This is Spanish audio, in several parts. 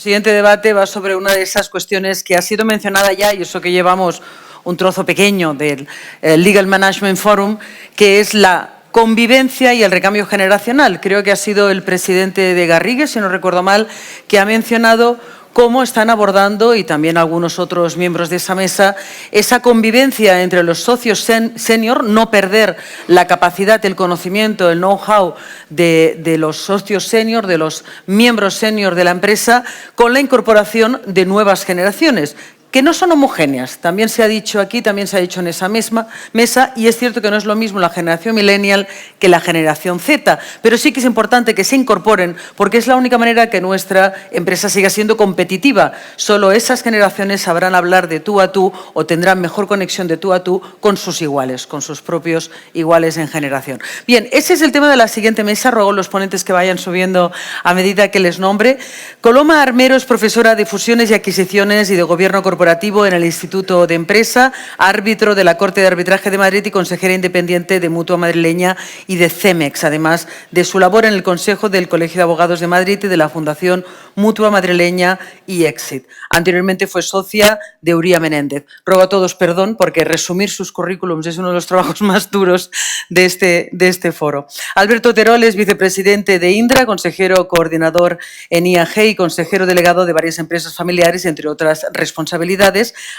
El siguiente debate va sobre una de esas cuestiones que ha sido mencionada ya, y eso que llevamos un trozo pequeño del Legal Management Forum, que es la convivencia y el recambio generacional. Creo que ha sido el presidente de Garrigues, si no recuerdo mal, que ha mencionado cómo están abordando, y también algunos otros miembros de esa mesa, esa convivencia entre los socios senior, no perder la capacidad, el conocimiento, el know-how de los socios senior, de los miembros senior de la empresa, con la incorporación de nuevas generaciones, que no son homogéneas. También se ha dicho aquí, también se ha dicho en esa misma mesa, y es cierto que no es lo mismo la generación millennial que la generación Z, pero sí que es importante que se incorporen, porque es la única manera que nuestra empresa siga siendo competitiva. Solo esas generaciones sabrán hablar de tú a tú o tendrán mejor conexión de tú a tú con sus iguales, con sus propios iguales en generación. Bien, ese es el tema de la siguiente mesa. Ruego a los ponentes que vayan subiendo a medida que les nombre. Coloma Armero es profesora de Fusiones y Adquisiciones y de Gobierno Corporativo en el Instituto de Empresa, árbitro de la Corte de Arbitraje de Madrid y consejera independiente de Mutua Madrileña y de CEMEX, además de su labor en el Consejo del Colegio de Abogados de Madrid y de la Fundación Mutua Madrileña y Exit. Anteriormente fue socia de Uría Menéndez. Ruego a todos perdón porque resumir sus currículums es uno de los trabajos más duros de este foro. Alberto Terol es vicepresidente de Indra, consejero coordinador en IAG y consejero delegado de varias empresas familiares, entre otras responsabilidades.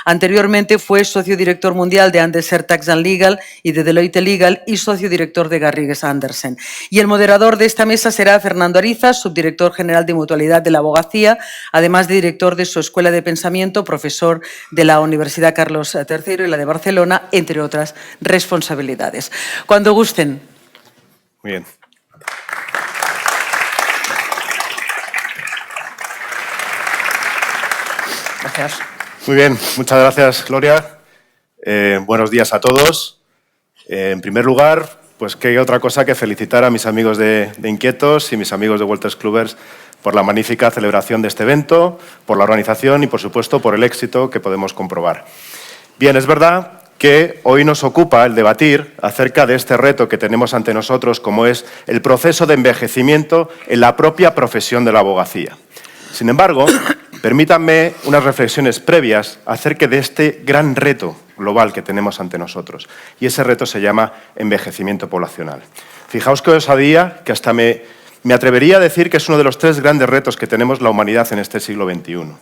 Anteriormente fue socio director mundial de Andeser Tax and Legal y de Deloitte Legal y socio director de Garrigues Andersen. Y el moderador de esta mesa será Fernando Arizas, subdirector general de Mutualidad de la Abogacía, además de director de su Escuela de Pensamiento, profesor de la Universidad Carlos III y la de Barcelona, entre otras responsabilidades. Cuando gusten. Muy bien. Gracias. Muy bien, muchas gracias, Gloria. Buenos días a todos. En primer lugar, pues qué otra cosa que felicitar a mis amigos de Inquietos y mis amigos de Wolters Kluwer por la magnífica celebración de este evento, por la organización y, por supuesto, por el éxito que podemos comprobar. Bien, es verdad que hoy nos ocupa el debatir acerca de este reto que tenemos ante nosotros, como es el proceso de envejecimiento en la propia profesión de la abogacía. Sin embargo, permítanme unas reflexiones previas acerca de este gran reto global que tenemos ante nosotros. Y ese reto se llama envejecimiento poblacional. Fijaos qué osadía, que hasta me atrevería a decir que es uno de los 3 grandes retos que tenemos la humanidad en este siglo XXI.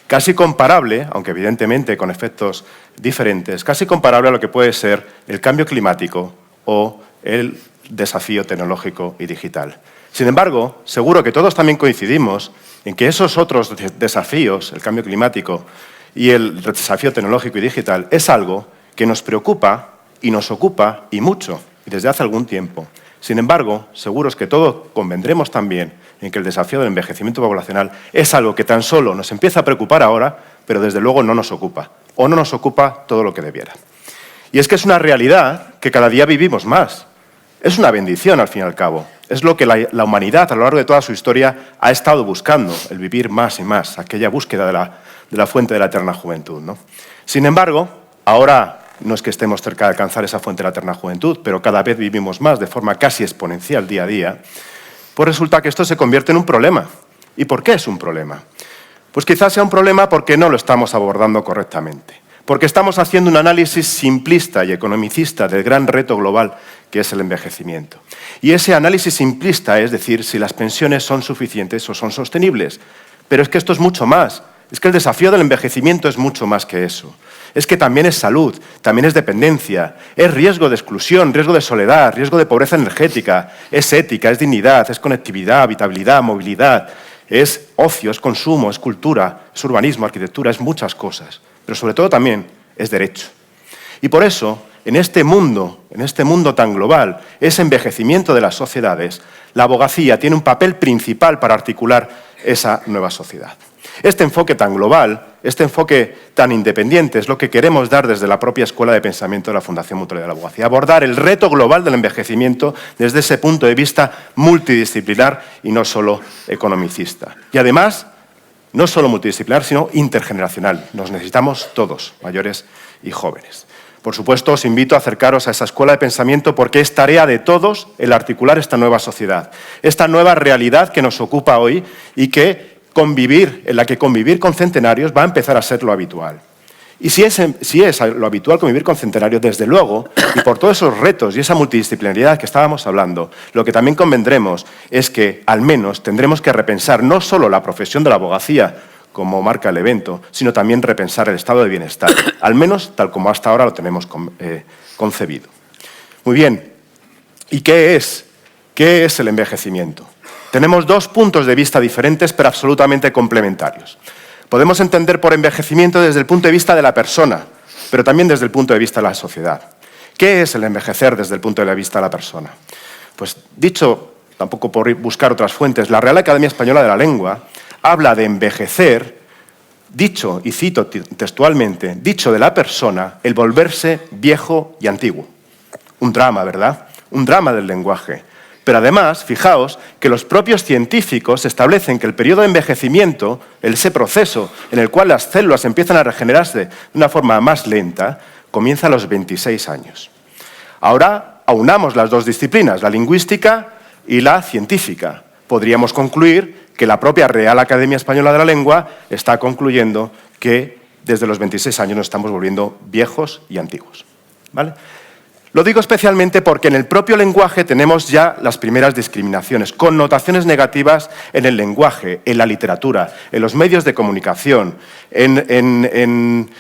Casi comparable, aunque evidentemente con efectos diferentes, casi comparable a lo que puede ser el cambio climático o el desafío tecnológico y digital. Sin embargo, seguro que todos también coincidimos en que esos otros desafíos, el cambio climático y el desafío tecnológico y digital, es algo que nos preocupa y nos ocupa y mucho, y desde hace algún tiempo. Sin embargo, seguros que todos convendremos también en que el desafío del envejecimiento poblacional es algo que tan solo nos empieza a preocupar ahora, pero desde luego no nos ocupa, o no nos ocupa todo lo que debiera. Y es que es una realidad que cada día vivimos más. Es una bendición, al fin y al cabo. Es lo que la humanidad, a lo largo de toda su historia, ha estado buscando, el vivir más y más, aquella búsqueda de la fuente de la eterna juventud, ¿no? Sin embargo, ahora no es que estemos cerca de alcanzar esa fuente de la eterna juventud, pero cada vez vivimos más de forma casi exponencial día a día, pues resulta que esto se convierte en un problema. ¿Y por qué es un problema? Pues quizás sea un problema porque no lo estamos abordando correctamente. Porque estamos haciendo un análisis simplista y economicista del gran reto global que es el envejecimiento. Y ese análisis simplista es decir, si las pensiones son suficientes o son sostenibles. Pero es que esto es mucho más. Es que el desafío del envejecimiento es mucho más que eso. Es que también es salud, también es dependencia, es riesgo de exclusión, riesgo de soledad, riesgo de pobreza energética, es ética, es dignidad, es conectividad, habitabilidad, movilidad, es ocio, es consumo, es cultura, es urbanismo, arquitectura, es muchas cosas. Pero sobre todo también es derecho. Y por eso, en este mundo tan global, ese envejecimiento de las sociedades, la abogacía tiene un papel principal para articular esa nueva sociedad. Este enfoque tan global, este enfoque tan independiente es lo que queremos dar desde la propia Escuela de Pensamiento de la Fundación Mutualidad de la Abogacía. Abordar el reto global del envejecimiento desde ese punto de vista multidisciplinar y no solo economicista. Y además, no solo multidisciplinar, sino intergeneracional. Nos necesitamos todos, mayores y jóvenes. Por supuesto, os invito a acercaros a esa escuela de pensamiento porque es tarea de todos el articular esta nueva sociedad, esta nueva realidad que nos ocupa hoy y que en la que convivir con centenarios va a empezar a ser lo habitual. Y si es lo habitual convivir con centenarios, desde luego, y por todos esos retos y esa multidisciplinaridad que estábamos hablando, lo que también convendremos es que al menos tendremos que repensar no solo la profesión de la abogacía, como marca el evento, sino también repensar el estado de bienestar, al menos tal como hasta ahora lo tenemos concebido. Muy bien, ¿y qué es el envejecimiento? Tenemos dos puntos de vista diferentes, pero absolutamente complementarios. Podemos entender por envejecimiento desde el punto de vista de la persona, pero también desde el punto de vista de la sociedad. ¿Qué es el envejecer desde el punto de vista de la persona? Pues dicho, tampoco por buscar otras fuentes, la Real Academia Española de la Lengua habla de envejecer, dicho, y cito textualmente, dicho de la persona, el volverse viejo y antiguo. Un drama, ¿verdad? Un drama del lenguaje. Pero además, fijaos que los propios científicos establecen que el periodo de envejecimiento, ese proceso en el cual las células empiezan a regenerarse de una forma más lenta, comienza a los 26 años. Ahora aunamos las dos disciplinas, la lingüística y la científica. Podríamos concluir que la propia Real Academia Española de la Lengua está concluyendo que desde los 26 años nos estamos volviendo viejos y antiguos. ¿Vale? Lo digo especialmente porque en el propio lenguaje tenemos ya las primeras discriminaciones, connotaciones negativas en el lenguaje, en la literatura, en los medios de comunicación, en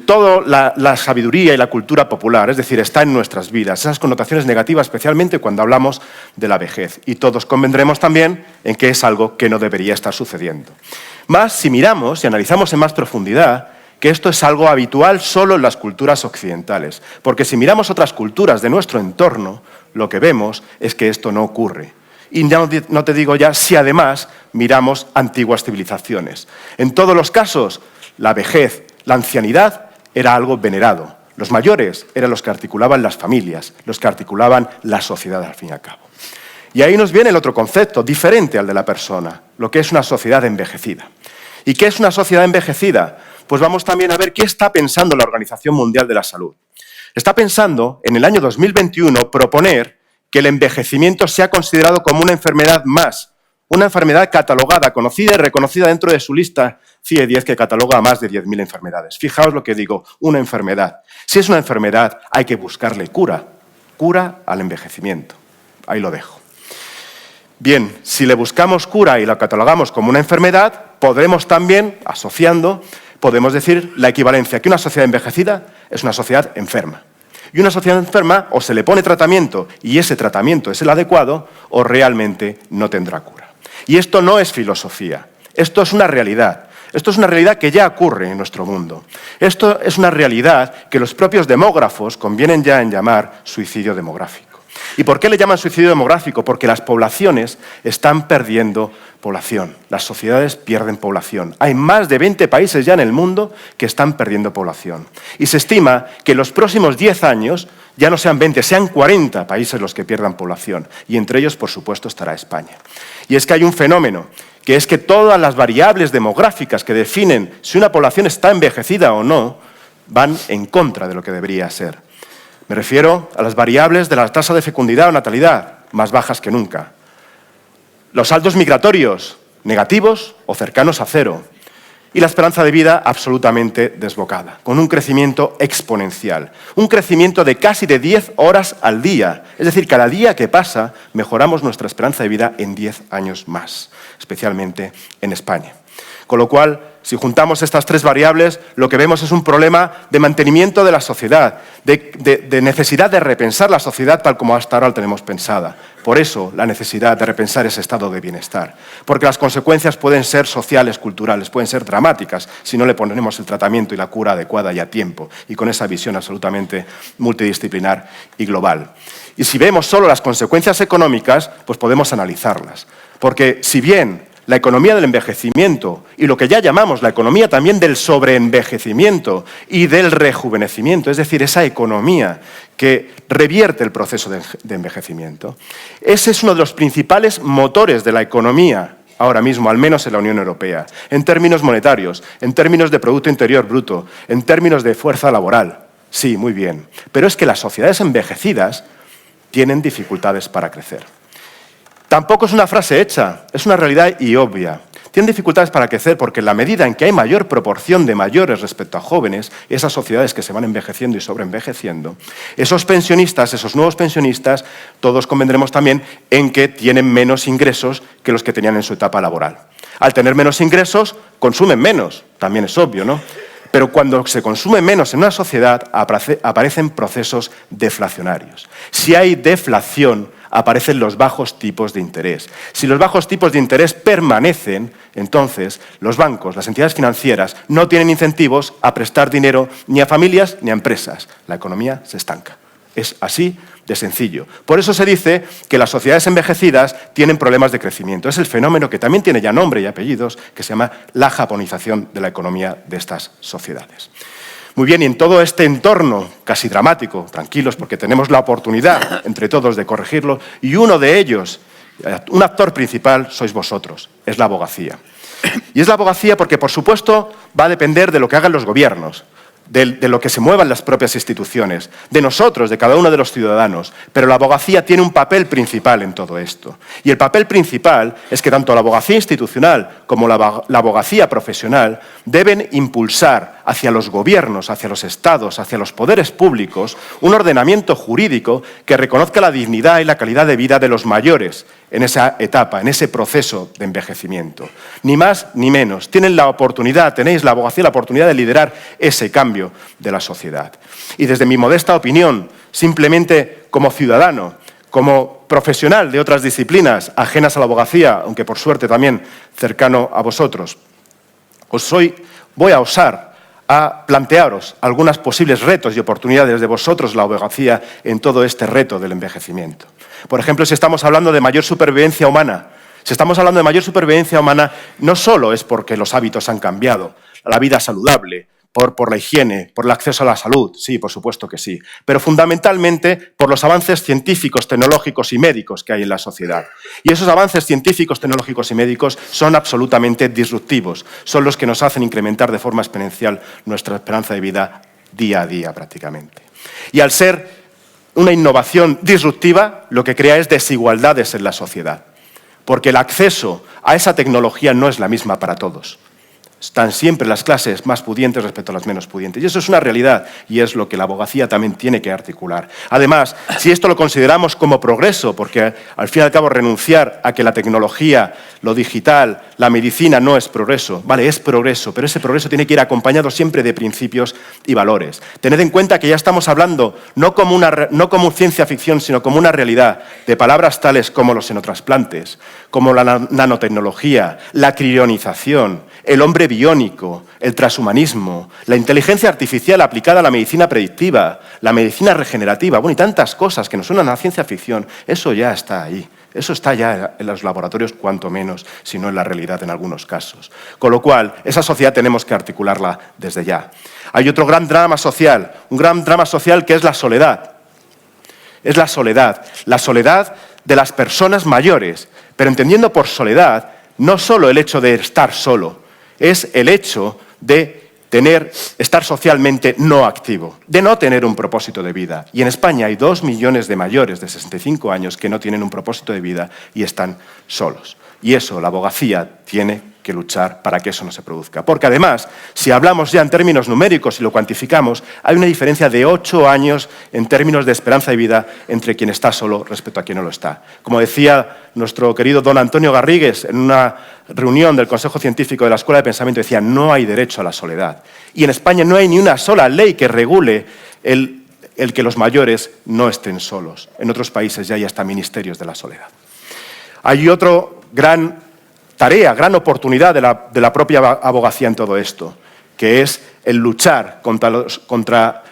toda la sabiduría y la cultura popular, es decir, está en nuestras vidas. Esas connotaciones negativas, especialmente cuando hablamos de la vejez. Y todos convendremos también en que es algo que no debería estar sucediendo. Más si miramos y analizamos en más profundidad, que esto es algo habitual solo en las culturas occidentales. Porque si miramos otras culturas de nuestro entorno, lo que vemos es que esto no ocurre. Y no te digo ya si además miramos antiguas civilizaciones. En todos los casos, la vejez, la ancianidad, era algo venerado. Los mayores eran los que articulaban las familias, los que articulaban la sociedad al fin y al cabo. Y ahí nos viene el otro concepto, diferente al de la persona, lo que es una sociedad envejecida. ¿Y qué es una sociedad envejecida? Pues vamos también a ver qué está pensando la Organización Mundial de la Salud. Está pensando, en el año 2021, proponer que el envejecimiento sea considerado como una enfermedad más, una enfermedad catalogada, conocida y reconocida dentro de su lista CIE-10, que cataloga a más de 10.000 enfermedades. Fijaos lo que digo, una enfermedad. Si es una enfermedad, hay que buscarle cura al envejecimiento. Ahí lo dejo. Bien, si le buscamos cura y la catalogamos como una enfermedad, podremos también, asociando, podemos decir la equivalencia, que una sociedad envejecida es una sociedad enferma. Y una sociedad enferma o se le pone tratamiento y ese tratamiento es el adecuado o realmente no tendrá cura. Y esto no es filosofía, esto es una realidad. Esto es una realidad que ya ocurre en nuestro mundo. Esto es una realidad que los propios demógrafos convienen ya en llamar suicidio demográfico. ¿Y por qué le llaman suicidio demográfico? Porque las poblaciones están perdiendo población, las sociedades pierden población. Hay más de 20 países ya en el mundo que están perdiendo población. Y se estima que en los próximos 10 años ya no sean 20, sean 40 países los que pierdan población. Y entre ellos, por supuesto, estará España. Y es que hay un fenómeno, que es que todas las variables demográficas que definen si una población está envejecida o no, van en contra de lo que debería ser. Me refiero a las variables de la tasa de fecundidad o natalidad, más bajas que nunca. Los saldos migratorios, negativos o cercanos a cero. Y la esperanza de vida absolutamente desbocada, con un crecimiento exponencial. Un crecimiento de casi de 10 horas al día. Es decir, cada día que pasa mejoramos nuestra esperanza de vida en 10 años más, especialmente en España. Con lo cual, si juntamos estas tres variables, lo que vemos es un problema de mantenimiento de la sociedad, de necesidad de repensar la sociedad tal como hasta ahora la tenemos pensada. Por eso, la necesidad de repensar ese estado de bienestar. Porque las consecuencias pueden ser sociales, culturales, pueden ser dramáticas si no le ponemos el tratamiento y la cura adecuada y a tiempo, y con esa visión absolutamente multidisciplinar y global. Y si vemos solo las consecuencias económicas, pues podemos analizarlas. Porque si bien la economía del envejecimiento y lo que ya llamamos la economía también del sobreenvejecimiento y del rejuvenecimiento, es decir, esa economía que revierte el proceso de envejecimiento, ese es uno de los principales motores de la economía ahora mismo, al menos en la Unión Europea, en términos monetarios, en términos de Producto Interior Bruto, en términos de fuerza laboral. Sí, muy bien. Pero es que las sociedades envejecidas tienen dificultades para crecer. Tampoco es una frase hecha, es una realidad y obvia. tienen dificultades para crecer porque en la medida en que hay mayor proporción de mayores respecto a jóvenes, esas sociedades que se van envejeciendo y sobreenvejeciendo, esos pensionistas, esos nuevos pensionistas, todos convendremos también en que tienen menos ingresos que los que tenían en su etapa laboral. Al tener menos ingresos, consumen menos, también es obvio, ¿no? Pero cuando se consume menos en una sociedad, aparecen procesos deflacionarios. Si hay deflación, aparecen los bajos tipos de interés. Si los bajos tipos de interés permanecen, entonces los bancos, las entidades financieras, no tienen incentivos a prestar dinero ni a familias ni a empresas. La economía se estanca. Es así de sencillo. Por eso se dice que las sociedades envejecidas tienen problemas de crecimiento. Es el fenómeno que también tiene ya nombre y apellidos, que se llama la japonización de la economía de estas sociedades. Muy bien, y en todo este entorno casi dramático, tranquilos, porque tenemos la oportunidad entre todos de corregirlo, y uno de ellos, un actor principal, sois vosotros, es la abogacía. Y es la abogacía porque, por supuesto, va a depender de lo que hagan los gobiernos, de lo que se muevan las propias instituciones, de nosotros, de cada uno de los ciudadanos. Pero la abogacía tiene un papel principal en todo esto. Y el papel principal es que tanto la abogacía institucional como la abogacía profesional deben impulsar hacia los gobiernos, hacia los estados, hacia los poderes públicos, un ordenamiento jurídico que reconozca la dignidad y la calidad de vida de los mayores en esa etapa, en ese proceso de envejecimiento. Ni más ni menos. Tenéis la abogacía la oportunidad de liderar ese cambio de la sociedad. Y desde mi modesta opinión, simplemente como ciudadano, como profesional de otras disciplinas ajenas a la abogacía, aunque por suerte también cercano a vosotros, voy a osar a plantearos algunos posibles retos y oportunidades de vosotros, la abogacía, en todo este reto del envejecimiento. Por ejemplo, si estamos hablando de mayor supervivencia humana, no solo es porque los hábitos han cambiado, la vida saludable, por la higiene, por el acceso a la salud, sí, por supuesto que sí, pero fundamentalmente por los avances científicos, tecnológicos y médicos que hay en la sociedad. Y esos avances científicos, tecnológicos y médicos son absolutamente disruptivos, son los que nos hacen incrementar de forma exponencial nuestra esperanza de vida día a día prácticamente. Y al ser una innovación disruptiva, lo que crea es desigualdades en la sociedad, porque el acceso a esa tecnología no es la misma para todos. Están siempre las clases más pudientes respecto a las menos pudientes. Y eso es una realidad y es lo que la abogacía también tiene que articular. Además, si esto lo consideramos como progreso, porque al fin y al cabo renunciar a que la tecnología, lo digital, la medicina no es progreso, vale, es progreso, pero ese progreso tiene que ir acompañado siempre de principios y valores. Tened en cuenta que ya estamos hablando no como ciencia ficción, sino como una realidad, de palabras tales como los xenotrasplantes, como la nanotecnología, la crionización, el hombre biónico, el transhumanismo, la inteligencia artificial aplicada a la medicina predictiva, la medicina regenerativa, bueno, y tantas cosas que nos suenan a ciencia ficción, eso ya está ahí. Eso está ya en los laboratorios, cuanto menos, si no en la realidad en algunos casos. Con lo cual, esa sociedad tenemos que articularla desde ya. Hay otro gran drama social, un gran drama social que es la soledad. Es la soledad de las personas mayores, pero entendiendo por soledad no solo el hecho de estar solo, es el hecho de estar socialmente no activo, de no tener un propósito de vida. Y en España hay 2 millones de mayores de 65 años que no tienen un propósito de vida y están solos. Y eso, la abogacía tiene que luchar para que eso no se produzca. Porque además, si hablamos ya en términos numéricos y lo cuantificamos, hay una diferencia de 8 años en términos de esperanza de vida entre quien está solo respecto a quien no lo está. Como decía nuestro querido don Antonio Garrigues en una reunión del Consejo Científico de la Escuela de Pensamiento, decía, no hay derecho a la soledad. Y en España no hay ni una sola ley que regule el que los mayores no estén solos. En otros países ya hay hasta ministerios de la soledad. Hay otro gran tarea, gran oportunidad de la propia abogacía en todo esto, que es el luchar contra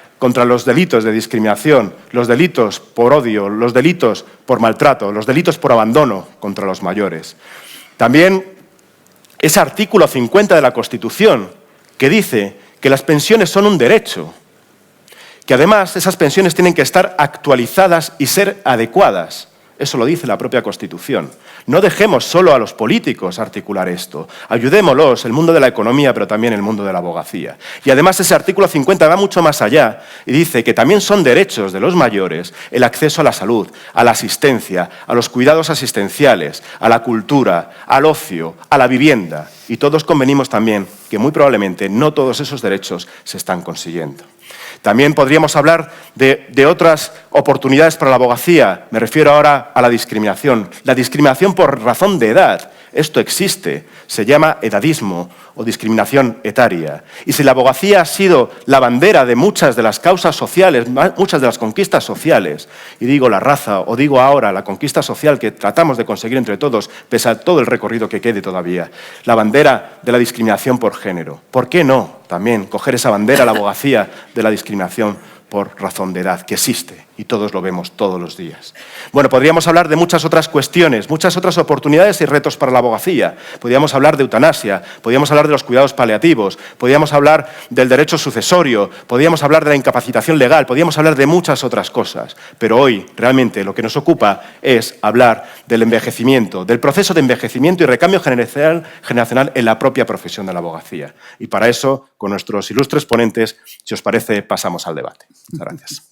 los delitos de discriminación, los delitos por odio, los delitos por maltrato, los delitos por abandono contra los mayores. También ese artículo 50 de la Constitución que dice que las pensiones son un derecho, que además esas pensiones tienen que estar actualizadas y ser adecuadas. Eso lo dice la propia Constitución. No dejemos solo a los políticos articular esto. Ayudémoslos, el mundo de la economía, pero también el mundo de la abogacía. Y además ese artículo 50 va mucho más allá y dice que también son derechos de los mayores el acceso a la salud, a la asistencia, a los cuidados asistenciales, a la cultura, al ocio, a la vivienda. Y todos convenimos también que muy probablemente no todos esos derechos se están consiguiendo. También podríamos hablar de otras oportunidades para la abogacía. Me refiero ahora a la discriminación. La discriminación por razón de edad. Esto existe. Se llama edadismo o discriminación etaria. Y si la abogacía ha sido la bandera de muchas de las causas sociales, muchas de las conquistas sociales, y digo la raza o digo ahora la conquista social que tratamos de conseguir entre todos, pese a todo el recorrido que quede todavía, la bandera de la discriminación por género, ¿por qué no también coger esa bandera a la abogacía de la discriminación por razón de edad, que existe, y todos lo vemos todos los días? Bueno, podríamos hablar de muchas otras cuestiones, muchas otras oportunidades y retos para la abogacía. Podríamos hablar de eutanasia, podríamos hablar de los cuidados paliativos, podríamos hablar del derecho sucesorio, podríamos hablar de la incapacitación legal, podríamos hablar de muchas otras cosas. Pero hoy, realmente, lo que nos ocupa es hablar del envejecimiento, del proceso de envejecimiento y recambio generacional en la propia profesión de la abogacía. Y para eso, con nuestros ilustres ponentes, si os parece, pasamos al debate. Muchas gracias.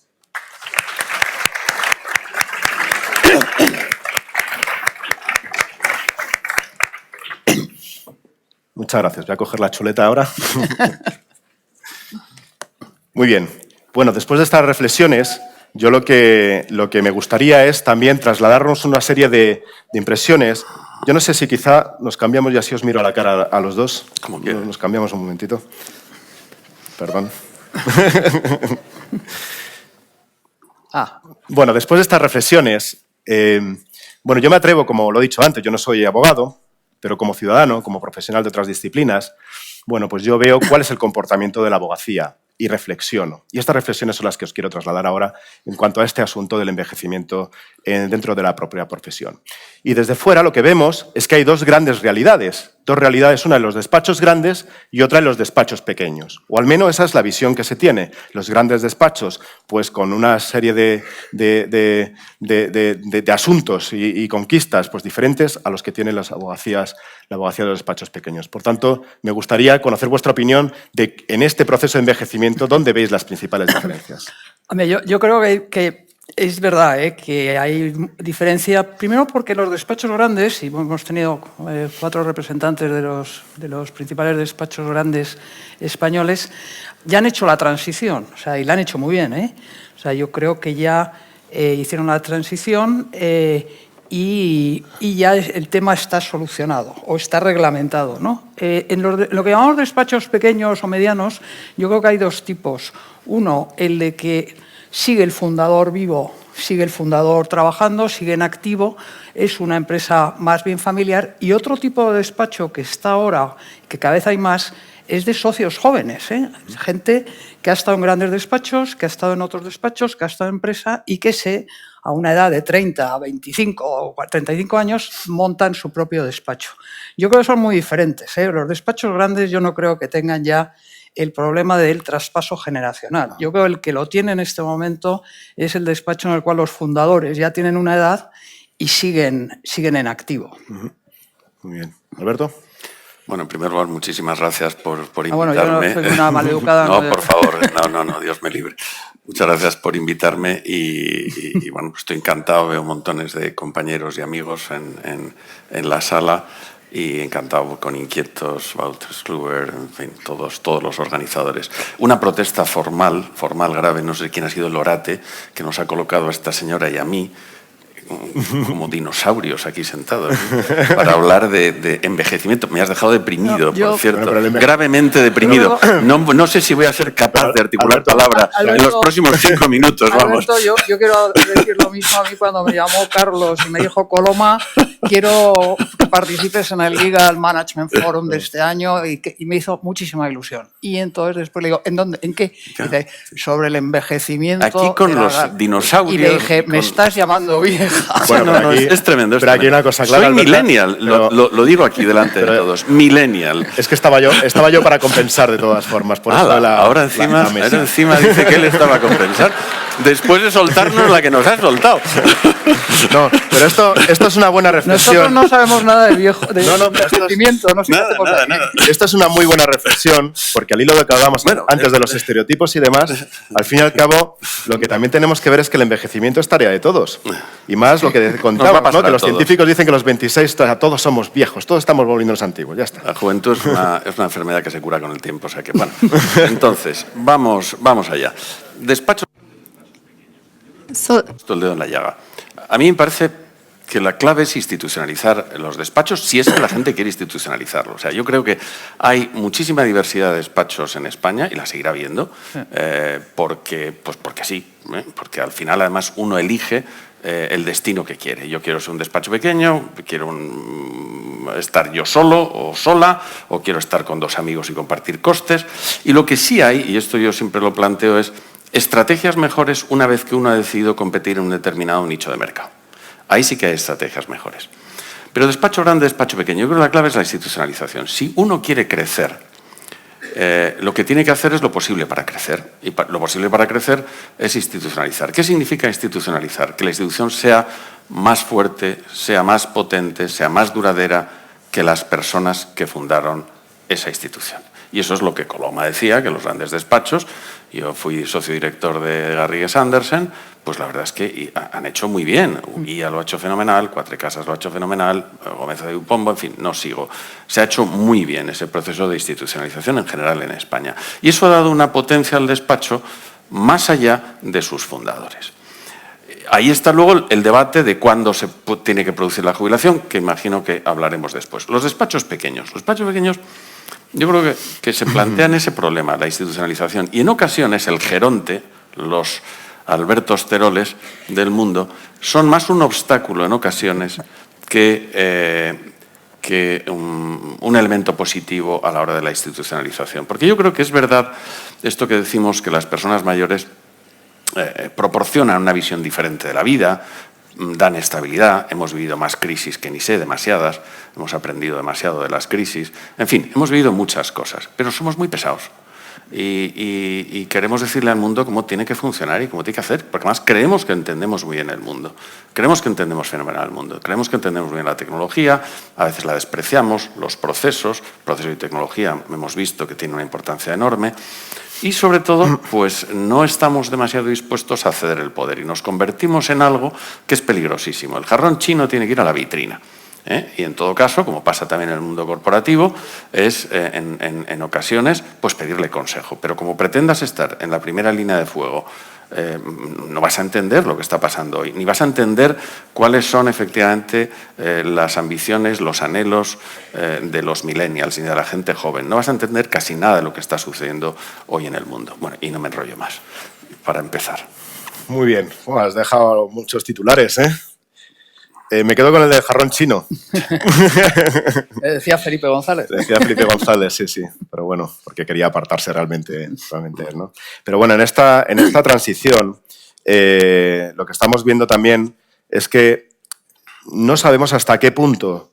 Muchas gracias. Voy a coger la chuleta ahora. Muy bien. Bueno, después de estas reflexiones, yo lo que me gustaría es también trasladarnos una serie de impresiones. Yo no sé si quizá nos cambiamos y así os miro a la cara a los dos. Como quieras. Nos cambiamos un momentito. Perdón. Bueno, después de estas reflexiones, bueno, yo me atrevo, como lo he dicho antes, yo no soy abogado, pero como ciudadano, como profesional de otras disciplinas, bueno, pues yo veo cuál es el comportamiento de la abogacía y reflexiono. Y estas reflexiones son las que os quiero trasladar ahora en cuanto a este asunto del envejecimiento dentro de la propia profesión. Y desde fuera lo que vemos es que hay dos grandes realidades. Dos realidades, una en los despachos grandes y otra en los despachos pequeños. O al menos esa es la visión que se tiene. Los grandes despachos, pues con una serie de asuntos y conquistas pues, diferentes a los que tienen la abogacía de los despachos pequeños. Por tanto, me gustaría conocer vuestra opinión de, en este proceso de envejecimiento, ¿dónde veis las principales diferencias? Hombre, yo creo que es verdad que hay diferencia, primero porque los despachos grandes, y hemos tenido 4 representantes de los principales despachos grandes españoles, ya han hecho la transición, o sea, y la han hecho muy bien. O sea, yo creo que ya hicieron la transición y ya el tema está solucionado o está reglamentado, ¿no? En lo que llamamos despachos pequeños o medianos, yo creo que hay dos tipos. Uno, el de que sigue el fundador vivo, sigue el fundador trabajando, sigue en activo, es una empresa más bien familiar. Y otro tipo de despacho que está ahora, que cada vez hay más, es de socios jóvenes, gente que ha estado en grandes despachos, que ha estado en otros despachos, que ha estado en empresa y que a una edad de 30, 25 o 35 años montan su propio despacho. Yo creo que son muy diferentes. Los despachos grandes yo no creo que tengan ya el problema del traspaso generacional. Yo creo que el que lo tiene en este momento es el despacho en el cual los fundadores ya tienen una edad y siguen en activo. Muy bien. ¿Alberto? Bueno, en primer lugar, muchísimas gracias por invitarme. Bueno, yo no soy una maleducada. No, por favor, no, Dios me libre. Muchas gracias por invitarme y bueno, pues estoy encantado, veo montones de compañeros y amigos en la sala y encantado con Inquietos, Wolters Kluwer, en fin, todos los organizadores. Una protesta formal grave, no sé quién ha sido el orate que nos ha colocado a esta señora y a mí como dinosaurios aquí sentados, ¿no? Para hablar de envejecimiento. Me has dejado deprimido, por cierto, gravemente deprimido. No sé si voy a ser capaz de articular palabra en los próximos 5 minutos. Vamos. Alberto, yo quiero decir lo mismo a mí cuando me llamó Carlos y me dijo, Coloma, quiero que participes en el Legal Management Forum de este año y me hizo muchísima ilusión. Y entonces después le digo, ¿en dónde? ¿En qué? Y dice, sobre el envejecimiento. Aquí con los dinosaurios. Y le dije, me estás llamando vieja. Bueno, no, es tremendo. Pero aquí hay una cosa clara. Soy millennial, lo digo aquí delante de todos. Millennial. Es que estaba yo para compensar de todas formas. Por eso ahora encima dice que él estaba a compensar. Después de soltarnos la que nos ha soltado. No, pero esto es una buena reflexión. reflexión. Nosotros no sabemos nada de viejo, de No, pero esto es- envejecimiento, no sé qué hacemos aquí. Esto es una muy buena reflexión, porque al hilo de lo que hablábamos antes de los estereotipos y demás, al fin y al cabo, lo que también tenemos que ver es que el envejecimiento es tarea de todos. Y más lo que contábamos, pasar ¿no? Que a los todos. científicos dicen que los 26 todos somos viejos, todos estamos volviéndonos antiguos, ya está. La juventud es una enfermedad que se cura con el tiempo, o sea que, bueno. Entonces, vamos allá. Despacho, puesto el dedo en la llaga. A mí me parece que la clave es institucionalizar los despachos, si es que la gente quiere institucionalizarlo. O sea, yo creo que hay muchísima diversidad de despachos en España, y la seguirá habiendo, porque sí, porque al final además uno elige el destino que quiere. Yo quiero ser un despacho pequeño, quiero estar yo solo o sola, o quiero estar con 2 amigos y compartir costes. Y lo que sí hay, y esto yo siempre lo planteo, es estrategias mejores una vez que uno ha decidido competir en un determinado nicho de mercado. Ahí sí que hay estrategias mejores. Pero despacho grande, despacho pequeño, yo creo que la clave es la institucionalización. Si uno quiere crecer, lo que tiene que hacer es lo posible para crecer. Y lo posible para crecer es institucionalizar. ¿Qué significa institucionalizar? Que la institución sea más fuerte, sea más potente, sea más duradera que las personas que fundaron esa institución. Y eso es lo que Coloma decía, que los grandes despachos, yo fui socio director de Garrigues Andersen, pues la verdad es que han hecho muy bien. Uguía lo ha hecho fenomenal, Cuatro Casas lo ha hecho fenomenal, Gómez de Upombo, en fin, no sigo. Se ha hecho muy bien ese proceso de institucionalización en general en España. Y eso ha dado una potencia al despacho más allá de sus fundadores. Ahí está luego el debate de cuándo se tiene que producir la jubilación, que imagino que hablaremos después. Los despachos pequeños. Los despachos pequeños, yo creo que se plantean ese problema, la institucionalización. Y en ocasiones el geronte, los Albertos Teroles del mundo, son más un obstáculo en ocasiones que un elemento positivo a la hora de la institucionalización. Porque yo creo que es verdad esto que decimos, que las personas mayores proporcionan una visión diferente de la vida, dan estabilidad, hemos vivido más crisis que ni sé, demasiadas, hemos aprendido demasiado de las crisis, en fin, hemos vivido muchas cosas, pero somos muy pesados y queremos decirle al mundo cómo tiene que funcionar y cómo tiene que hacer, porque además creemos que entendemos muy bien el mundo, creemos que entendemos fenomenal el mundo, creemos que entendemos muy bien la tecnología, a veces la despreciamos, los procesos y tecnología hemos visto que tienen una importancia enorme. Y sobre todo, pues no estamos demasiado dispuestos a ceder el poder y nos convertimos en algo que es peligrosísimo. El jarrón chino tiene que ir a la vitrina. Y en todo caso, como pasa también en el mundo corporativo, es en ocasiones pues pedirle consejo. Pero como pretendas estar en la primera línea de fuego, no vas a entender lo que está pasando hoy, ni vas a entender cuáles son efectivamente las ambiciones, los anhelos de los millennials y de la gente joven. No vas a entender casi nada de lo que está sucediendo hoy en el mundo. Bueno, y no me enrollo más, para empezar. Muy bien, has dejado muchos titulares, ¿eh? Me quedo con el del jarrón chino. Decía Felipe González. Decía Felipe González, sí. Pero bueno, porque quería apartarse realmente él, ¿no? Pero bueno, en esta transición, lo que estamos viendo también es que no sabemos hasta qué punto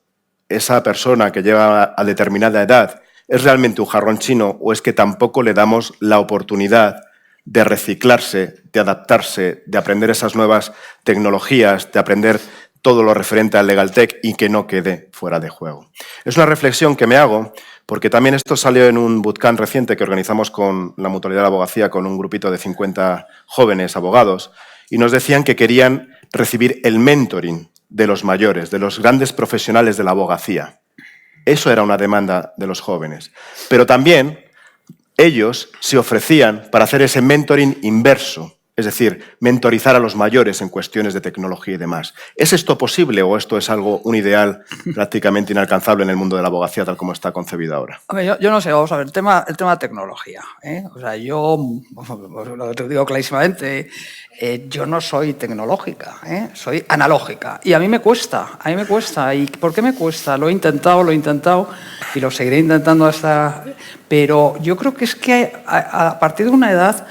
esa persona que llega a determinada edad es realmente un jarrón chino o es que tampoco le damos la oportunidad de reciclarse, de adaptarse, de aprender esas nuevas tecnologías, de aprender todo lo referente al Legal Tech y que no quede fuera de juego. Es una reflexión que me hago porque también esto salió en un bootcamp reciente que organizamos con la Mutualidad de la Abogacía con un grupito de 50 jóvenes abogados y nos decían que querían recibir el mentoring de los mayores, de los grandes profesionales de la abogacía. Eso era una demanda de los jóvenes. Pero también ellos se ofrecían para hacer ese mentoring inverso, es decir, mentorizar a los mayores en cuestiones de tecnología y demás. ¿Es esto posible o esto es un ideal prácticamente inalcanzable en el mundo de la abogacía tal como está concebido ahora? Yo no sé, vamos a ver, el tema de tecnología. O sea, yo lo te digo clarísimamente, yo no soy tecnológica, soy analógica. Y a mí me cuesta. ¿Y por qué me cuesta? Lo he intentado y lo seguiré intentando hasta... Pero yo creo que es que a partir de una edad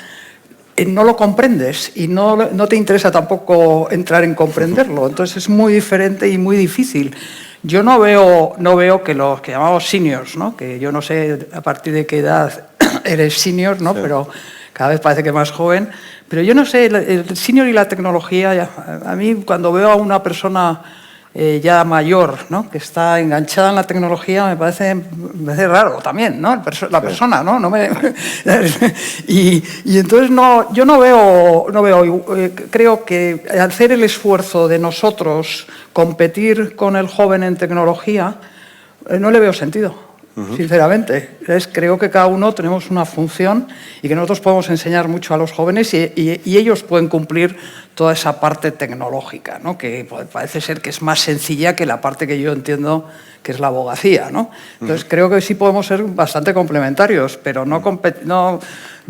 no lo comprendes y no te interesa tampoco entrar en comprenderlo. Entonces es muy diferente y muy difícil. Yo no veo que los que llamamos seniors, ¿no? Que yo no sé a partir de qué edad eres senior, ¿no? Sí. Pero cada vez parece que más joven. Pero yo no sé, el senior y la tecnología, a mí cuando veo a una persona ya mayor, ¿no? Que está enganchada en la tecnología, me parece raro también, ¿no? La persona, ¿no? y entonces yo no veo, creo que al hacer el esfuerzo de nosotros competir con el joven en tecnología, no le veo sentido. Sinceramente, creo que cada uno tenemos una función y que nosotros podemos enseñar mucho a los jóvenes y ellos pueden cumplir toda esa parte tecnológica, ¿no? Que parece ser que es más sencilla que la parte que yo entiendo que es la abogacía, ¿no? Entonces creo que sí podemos ser bastante complementarios, pero no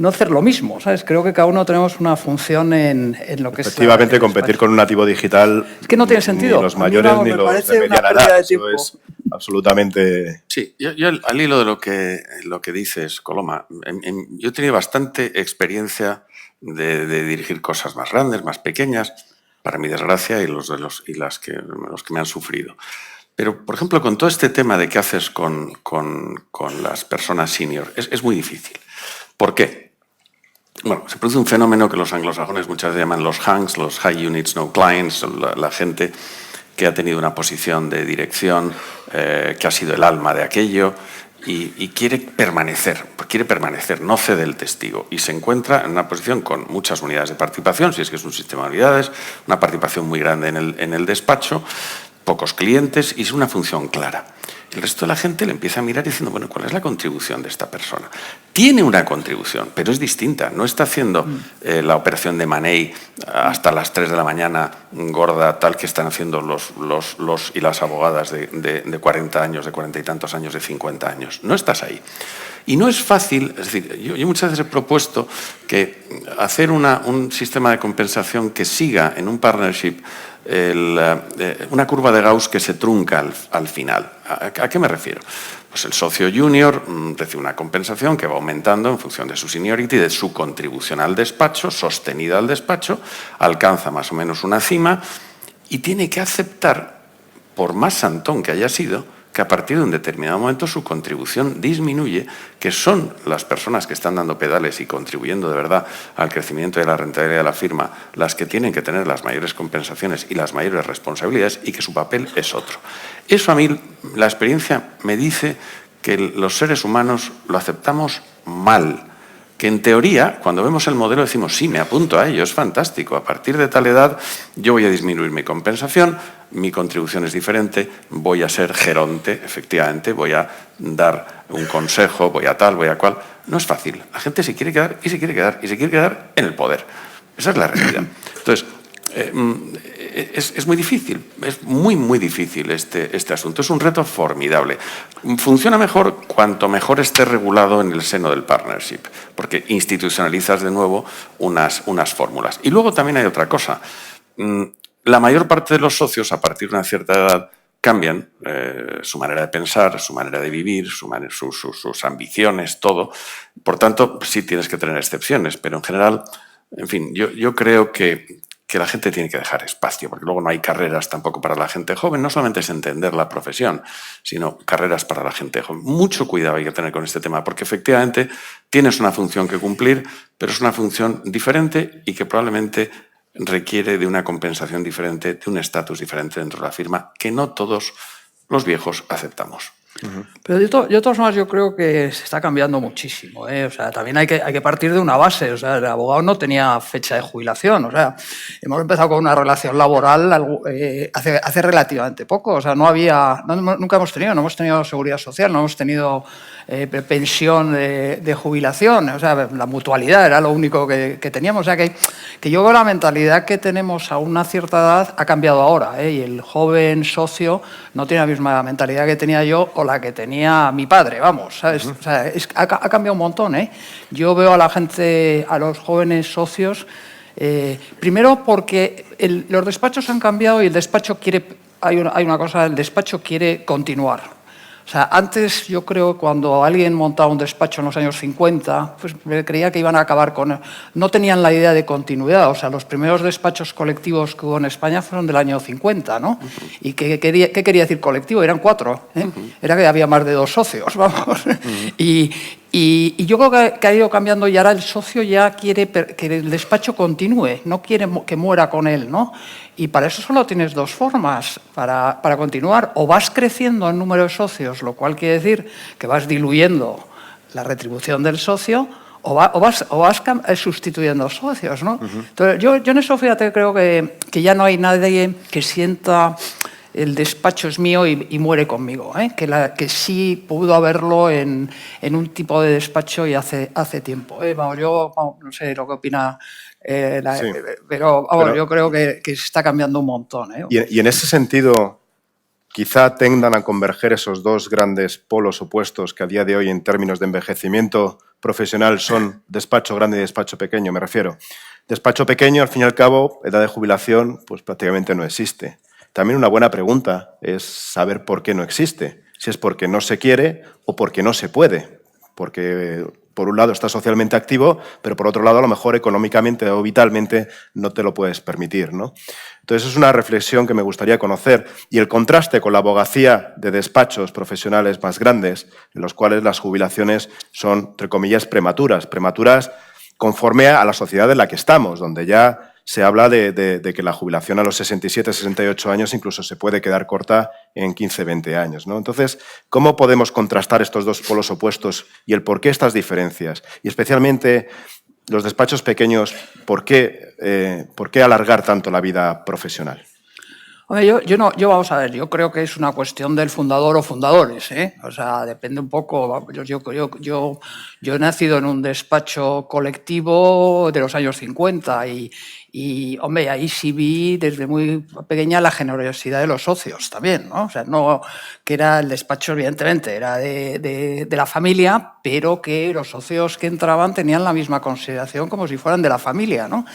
hacer lo mismo, ¿sabes? Creo que cada uno tenemos una función en lo que Efectivamente, es... competir con un nativo digital... Es que no tiene sentido. Ni los mayores ni los de mediana edad. Eso es absolutamente... Sí, yo al hilo de lo que dices, Coloma, yo he tenido bastante experiencia de dirigir cosas más grandes, más pequeñas, para mi desgracia y los que me han sufrido. Pero, por ejemplo, con todo este tema de qué haces con las personas senior, es muy difícil. ¿Por qué? Bueno, se produce un fenómeno que los anglosajones muchas veces llaman los HUNCs, los High Units No Clients, la gente que ha tenido una posición de dirección, que ha sido el alma de aquello y quiere permanecer, no cede el testigo y se encuentra en una posición con muchas unidades de participación, si es que es un sistema de unidades, una participación muy grande en el despacho, pocos clientes y es una función clara. El resto de la gente le empieza a mirar diciendo, bueno, ¿cuál es la contribución de esta persona? Tiene una contribución, pero es distinta. No está haciendo la operación de Money hasta las 3 de la mañana, gorda, tal que están haciendo los y las abogadas de 40 años, de 40 y tantos años, de 50 años. No estás ahí. Y no es fácil, es decir, yo muchas veces he propuesto que hacer un sistema de compensación que siga en un partnership una curva de Gauss que se trunca al final. ¿A qué me refiero? Pues el socio junior recibe una compensación que va aumentando en función de su seniority, de su contribución al despacho, sostenida al despacho, alcanza más o menos una cima y tiene que aceptar, por más santón que haya sido, que a partir de un determinado momento su contribución disminuye, que son las personas que están dando pedales y contribuyendo de verdad al crecimiento de la rentabilidad de la firma las que tienen que tener las mayores compensaciones y las mayores responsabilidades y que su papel es otro. Eso a mí, la experiencia me dice que los seres humanos lo aceptamos mal, que en teoría, cuando vemos el modelo decimos, sí, me apunto a ello, es fantástico, a partir de tal edad yo voy a disminuir mi compensación, mi contribución es diferente, voy a ser geronte, efectivamente, voy a dar un consejo, voy a tal, voy a cual. No es fácil, la gente se quiere quedar y se quiere quedar y se quiere quedar en el poder. Esa es la realidad. Entonces, es muy difícil, es muy, muy difícil este asunto. Es un reto formidable. Funciona mejor cuanto mejor esté regulado en el seno del partnership, porque institucionalizas de nuevo unas fórmulas. Y luego también hay otra cosa. La mayor parte de los socios, a partir de una cierta edad, cambian su manera de pensar, su manera de vivir, sus ambiciones, todo. Por tanto, sí tienes que tener excepciones, pero en general, en fin, yo creo que la gente tiene que dejar espacio, porque luego no hay carreras tampoco para la gente joven. No solamente es entender la profesión, sino carreras para la gente joven. Mucho cuidado hay que tener con este tema, porque efectivamente tienes una función que cumplir, pero es una función diferente y que probablemente requiere de una compensación diferente, de un estatus diferente dentro de la firma, que no todos los viejos aceptamos. Pero de todas maneras yo creo que se está cambiando muchísimo, ¿eh? O sea, también hay que partir de una base. O sea, el abogado no tenía fecha de jubilación. O sea, hemos empezado con una relación laboral hace relativamente poco. O sea, nunca hemos tenido seguridad social, no hemos tenido pensión de jubilación. O sea, la mutualidad era lo único que teníamos. O sea, que yo veo la mentalidad que tenemos a una cierta edad ha cambiado ahora, ¿eh? Y el joven socio no tiene la misma mentalidad que tenía yo o la que tenía mi padre, vamos, ¿sabes? O sea, ha cambiado un montón, ¿eh? Yo veo a la gente, a los jóvenes socios, primero porque los despachos han cambiado y el despacho hay una cosa, el despacho quiere continuar. O sea, antes yo creo cuando alguien montaba un despacho en los años 50, pues creía que iban a acabar con... No tenían la idea de continuidad. O sea, los primeros despachos colectivos que hubo en España fueron del año 50, ¿no? ¿Y qué quería decir colectivo? Eran 4, ¿eh? Era que había más de 2 socios, vamos. Y yo creo que ha ido cambiando y ahora el socio ya quiere que el despacho continúe, no quiere que muera con él, ¿no? Y para eso solo tienes dos formas para continuar. O vas creciendo en número de socios, lo cual quiere decir que vas diluyendo la retribución del socio, o vas sustituyendo socios, ¿no? Entonces, yo en eso, fíjate, creo que ya no hay nadie que sienta el despacho es mío y muere conmigo, ¿eh? Que sí pudo haberlo en un tipo de despacho y hace tiempo. Yo no sé lo que opina, Sí. pero yo creo que se está cambiando un montón. Y en ese sentido, quizá tendan a converger esos dos grandes polos opuestos que a día de hoy, en términos de envejecimiento profesional, son despacho grande y despacho pequeño, me refiero. Despacho pequeño, al fin y al cabo, edad de jubilación, pues prácticamente no existe. También una buena pregunta es saber por qué no existe. Si es porque no se quiere o porque no se puede. Porque, por un lado, estás socialmente activo, pero por otro lado, a lo mejor económicamente o vitalmente no te lo puedes permitir, ¿no? Entonces, es una reflexión que me gustaría conocer. Y el contraste con la abogacía de despachos profesionales más grandes, en los cuales las jubilaciones son, entre comillas, prematuras. Prematuras conforme a la sociedad en la que estamos, donde ya se habla de que la jubilación a los 67, 68 años incluso se puede quedar corta en 15, 20 años, ¿no? Entonces, ¿cómo podemos contrastar estos dos polos opuestos y el por qué estas diferencias? Y especialmente los despachos pequeños, ¿por qué alargar tanto la vida profesional? Hombre, vamos a ver, yo creo que es una cuestión del fundador o fundadores, ¿eh? O sea, depende un poco. Yo he nacido en un despacho colectivo de los años 50 y, hombre, ahí sí vi desde muy pequeña la generosidad de los socios también, ¿no? O sea, no que era el despacho, evidentemente, era de la familia, pero que los socios que entraban tenían la misma consideración como si fueran de la familia, ¿no?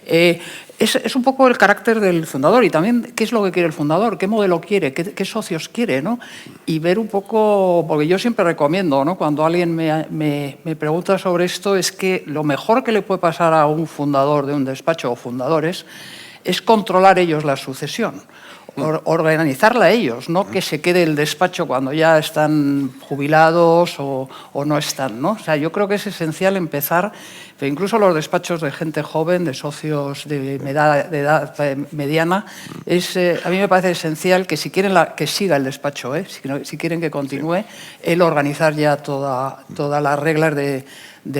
Es un poco el carácter del fundador y también qué es lo que quiere el fundador, qué modelo quiere, qué socios quiere, ¿no? Y ver un poco, porque yo siempre recomiendo, ¿no? Cuando alguien me pregunta sobre esto, es que lo mejor que le puede pasar a un fundador de un despacho o fundadores es controlar ellos la sucesión. Organizarla ellos, no que se quede el despacho cuando ya están jubilados o no están, ¿no? O sea, yo creo que es esencial empezar, pero incluso los despachos de gente joven, de socios de edad mediana, a mí me parece esencial que si quieren que siga el despacho, si quieren que continúe, el organizar ya todas las reglas de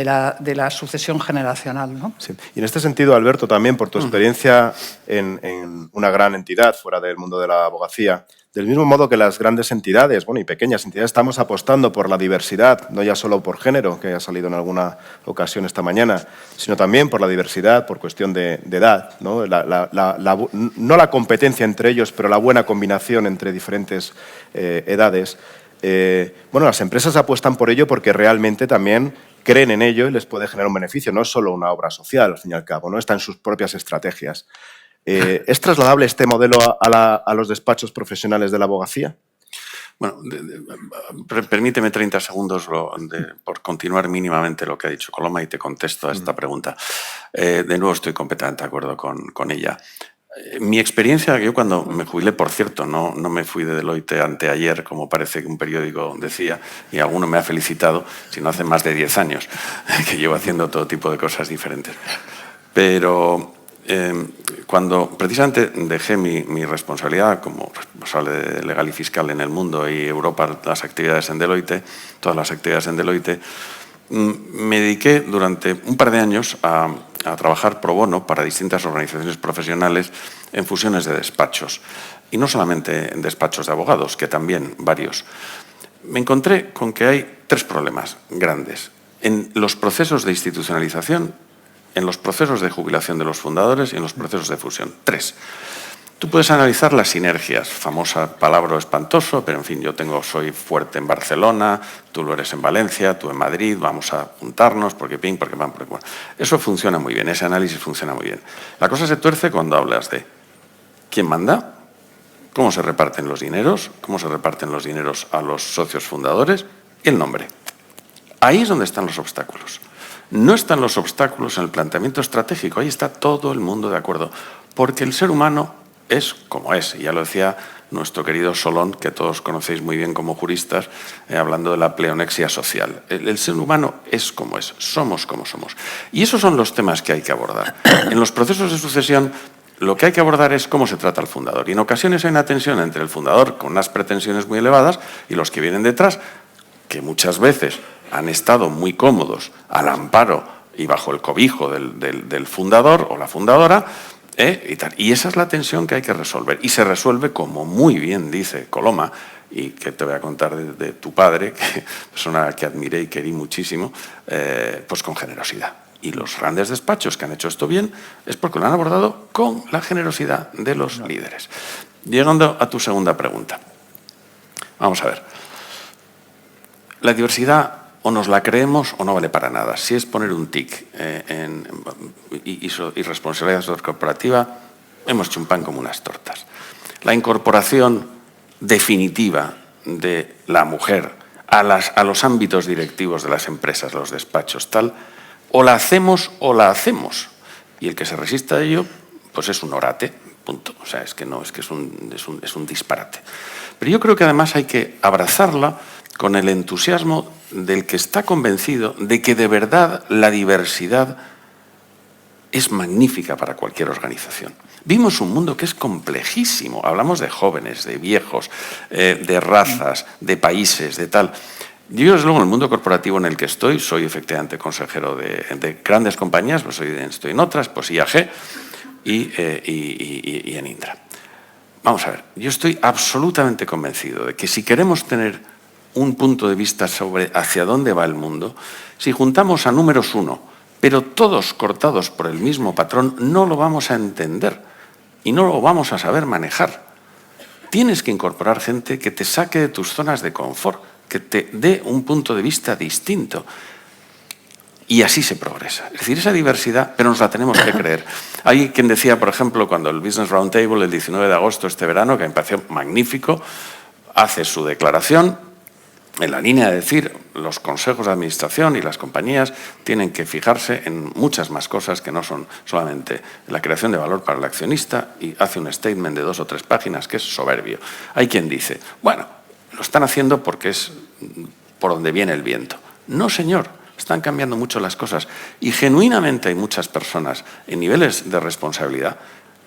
la sucesión generacional, ¿no? Sí. Y en este sentido, Alberto, también por tu experiencia en una gran entidad fuera del mundo de la abogacía, del mismo modo que las grandes entidades, y pequeñas entidades, estamos apostando por la diversidad, no ya solo por género, que ha salido en alguna ocasión esta mañana, sino también por la diversidad, por cuestión de edad, ¿no? No la competencia entre ellos, pero la buena combinación entre diferentes edades. Las empresas apuestan por ello porque realmente también creen en ello y les puede generar un beneficio. No es solo una obra social, al fin y al cabo, ¿no? Está en sus propias estrategias. ¿Es trasladable este modelo a los despachos profesionales de la abogacía? Bueno, permíteme 30 segundos por continuar mínimamente lo que ha dicho Coloma y te contesto a esta pregunta. De nuevo, estoy completamente de acuerdo con ella. Mi experiencia, yo cuando me jubilé, por cierto, no me fui de Deloitte anteayer, como parece que un periódico decía, y alguno me ha felicitado, sino hace más de 10 años que llevo haciendo todo tipo de cosas diferentes. Pero cuando precisamente dejé mi responsabilidad como responsable de legal y fiscal en el mundo y Europa, las actividades en Deloitte, todas las actividades en Deloitte, me dediqué durante un par de años a trabajar pro bono para distintas organizaciones profesionales en fusiones de despachos. Y no solamente en despachos de abogados, que también varios. Me encontré con que hay 3 problemas grandes. En los procesos de institucionalización, en los procesos de jubilación de los fundadores y en los procesos de fusión. 3. Tú puedes analizar las sinergias, famosa palabra espantoso, pero en fin, soy fuerte en Barcelona, tú lo eres en Valencia, tú en Madrid, vamos a juntarnos porque ping, porque pan, porque bueno. Eso funciona muy bien, ese análisis funciona muy bien. La cosa se tuerce cuando hablas de quién manda, cómo se reparten los dineros a los socios fundadores y el nombre. Ahí es donde están los obstáculos. No están los obstáculos en el planteamiento estratégico, ahí está todo el mundo de acuerdo, porque el ser humano es como es, y ya lo decía nuestro querido Solón, que todos conocéis muy bien como juristas, hablando de la pleonexia social. El ser humano es como es, somos como somos. Y esos son los temas que hay que abordar. En los procesos de sucesión, lo que hay que abordar es cómo se trata al fundador. Y en ocasiones hay una tensión entre el fundador, con unas pretensiones muy elevadas, y los que vienen detrás, que muchas veces han estado muy cómodos al amparo y bajo el cobijo del fundador o la fundadora, y tal. Y esa es la tensión que hay que resolver. Y se resuelve, como muy bien dice Coloma, y que te voy a contar de tu padre, que persona que admiré y querí muchísimo, pues con generosidad. Y los grandes despachos que han hecho esto bien es porque lo han abordado con la generosidad de los líderes. Llegando a tu segunda pregunta. Vamos a ver. La diversidad o nos la creemos o no vale para nada. Si es poner un tic y responsabilidad corporativa, hemos hecho un pan como unas tortas. La incorporación definitiva de la mujer a los ámbitos directivos de las empresas, los despachos, tal, o la hacemos o la hacemos. Y el que se resista a ello, pues es un orate, punto. O sea, es que es un disparate. Pero yo creo que además hay que abrazarla con el entusiasmo del que está convencido de que de verdad la diversidad es magnífica para cualquier organización. Vimos un mundo que es complejísimo. Hablamos de jóvenes, de viejos, de razas, de países, de tal. Yo, desde luego, en el mundo corporativo en el que estoy, soy efectivamente consejero de grandes compañías, pues estoy en otras, pues IAG y en Indra. Vamos a ver, yo estoy absolutamente convencido de que si queremos tener un punto de vista sobre hacia dónde va el mundo, si juntamos a números 1, pero todos cortados por el mismo patrón, no lo vamos a entender y no lo vamos a saber manejar. Tienes que incorporar gente que te saque de tus zonas de confort, que te dé un punto de vista distinto. Y así se progresa. Es decir, esa diversidad, pero nos la tenemos que creer. Hay quien decía, por ejemplo, cuando el Business Roundtable, el 19 de agosto este verano, que me pareció magnífico, hace su declaración en la línea de decir los consejos de administración y las compañías tienen que fijarse en muchas más cosas que no son solamente la creación de valor para el accionista, y hace un statement de 2 o 3 páginas que es soberbio. Hay quien dice, bueno, lo están haciendo porque es por donde viene el viento. No, señor, están cambiando mucho las cosas y genuinamente hay muchas personas en niveles de responsabilidad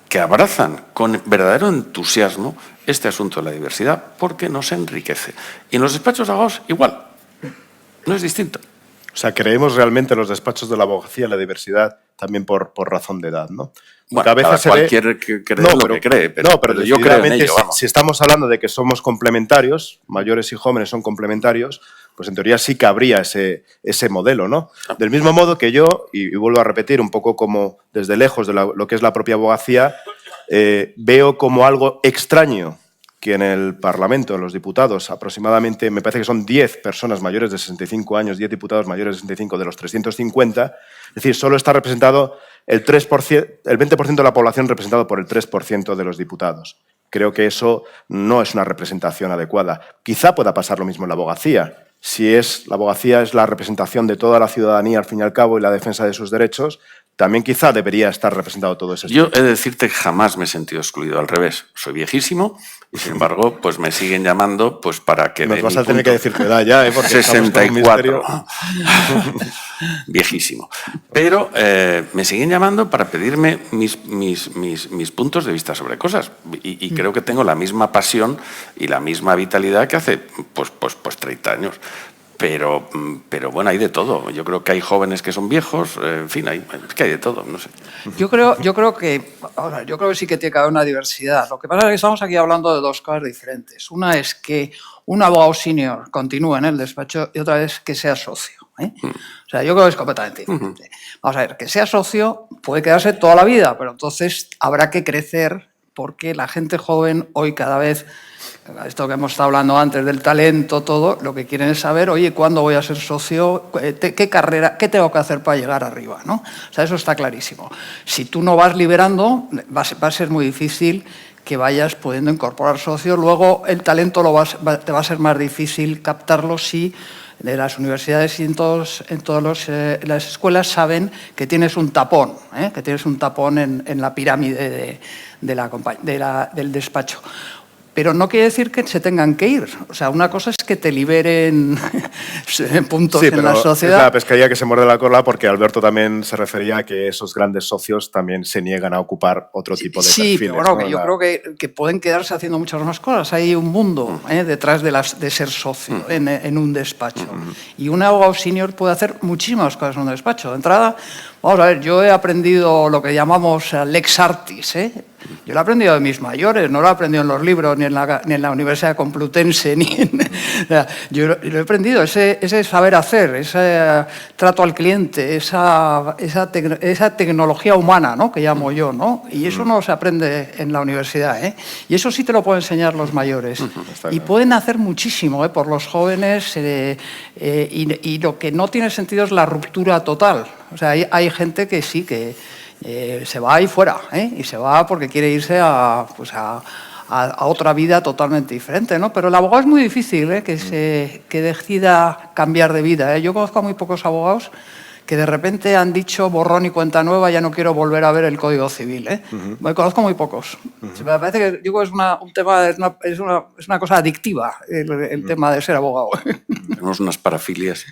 que abrazan con verdadero entusiasmo este asunto de la diversidad porque nos enriquece. Y en los despachos de abogados igual, no es distinto. O sea, creemos realmente en los despachos de la abogacía la diversidad también por razón de edad, ¿no? Bueno, a veces cualquier cree lo que cree, pero yo creo en ello, vamos. Si estamos hablando de que somos complementarios, mayores y jóvenes son complementarios, pues en teoría sí que habría ese modelo, ¿no? Del mismo modo que yo, y vuelvo a repetir, un poco como desde lejos de lo que es la propia abogacía, veo como algo extraño que en el Parlamento, en los diputados, aproximadamente, me parece que son 10 personas mayores de 65 años, 10 diputados mayores de 65 de los 350, es decir, solo está representado el 20% de la población representado por el 3% de los diputados. Creo que eso no es una representación adecuada. Quizá pueda pasar lo mismo en la abogacía. Si la abogacía es la representación de toda la ciudadanía, al fin y al cabo, y la defensa de sus derechos, también quizá debería estar representado todo eso. Yo he de decirte que jamás me he sentido excluido, al revés. Soy viejísimo y, sin embargo, pues me siguen llamando pues para que... Nos vas a tener que decir tu edad ya, porque 64. Viejísimo. Pero me siguen llamando para pedirme mis puntos de vista sobre cosas. Y creo que tengo la misma pasión y la misma vitalidad que hace pues 30 años. Pero bueno, hay de todo. Yo creo que hay jóvenes que son viejos, en fin, es que hay de todo, no sé. Yo creo que sí que tiene que haber una diversidad. Lo que pasa es que estamos aquí hablando de 2 cosas diferentes. Una es que un abogado senior continúe en el despacho y otra es que sea socio. O sea, yo creo que es completamente diferente. Vamos a ver, que sea socio puede quedarse toda la vida, pero entonces habrá que crecer porque la gente joven hoy cada vez... Esto que hemos estado hablando antes del talento, todo, lo que quieren es saber, oye, ¿cuándo voy a ser socio? ¿Qué carrera, qué tengo que hacer para llegar arriba? ¿No? O sea, eso está clarísimo. Si tú no vas liberando, va a ser muy difícil que vayas pudiendo incorporar socios. Luego el talento te va a ser más difícil captarlo si de las universidades y en todas las escuelas saben que tienes un tapón, en la pirámide del despacho. pero no quiere decir que se tengan que ir. O sea, una cosa es que te liberen puntos Sí, en la pero sociedad. es la pescadilla que se muerde la cola, porque Alberto también se refería a que esos grandes socios también se niegan a ocupar otro tipo de Sí, perfiles. pero bueno, ¿no? que yo creo que pueden quedarse haciendo muchas más cosas. Hay un mundo detrás de ser socio en un despacho. Y un abogado senior puede hacer muchísimas cosas en un despacho. De entrada, vamos a ver, yo he aprendido lo que llamamos lex artis. Yo lo he aprendido de mis mayores, no lo he aprendido en los libros, ni en la Universidad Complutense, o sea, yo lo he aprendido, ese saber hacer, ese trato al cliente, esa tecnología humana, ¿no?, que llamo yo, ¿no? Y eso no se aprende en la universidad, ¿eh? Y eso sí te lo pueden enseñar los mayores. Y pueden hacer muchísimo por los jóvenes, y lo que no tiene sentido es la ruptura total. O sea, hay gente que sí, que se va ahí fuera, y se va porque quiere irse a otra vida totalmente diferente, ¿no? Pero el abogado es muy difícil que decida cambiar de vida. Yo conozco a muy pocos abogados que de repente han dicho borrón y cuenta nueva, ya no quiero volver a ver el Código Civil. Me conozco muy pocos. Me parece que digo, es una cosa adictiva el tema de ser abogado. Tenemos unas parafilias.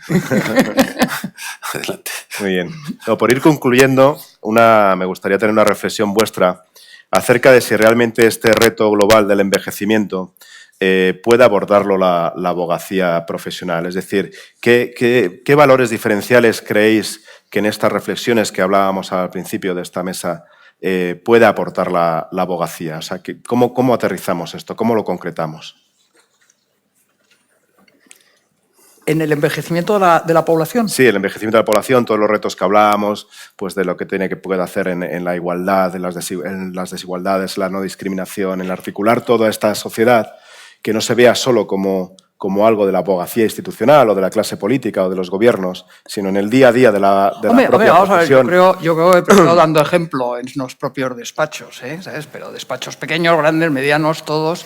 Adelante. Muy bien. No, por ir concluyendo, me gustaría tener una reflexión vuestra acerca de si realmente este reto global del envejecimiento puede abordarlo la abogacía profesional. Es decir, ¿qué valores diferenciales creéis que en estas reflexiones que hablábamos al principio de esta mesa puede aportar la abogacía? O sea, ¿cómo aterrizamos esto? ¿Cómo lo concretamos? ¿En el envejecimiento de la población? Sí, el envejecimiento de la población, todos los retos que hablábamos, pues de lo que puede hacer en la igualdad, en las desigualdades, la no discriminación, en articular toda esta sociedad, que no se vea solo como algo de la abogacía institucional o de la clase política o de los gobiernos, sino en el día a día de la propia vamos profesión. A ver, yo creo que he empezado dando ejemplo en los propios despachos, ¿sabes? Pero despachos pequeños, grandes, medianos, todos.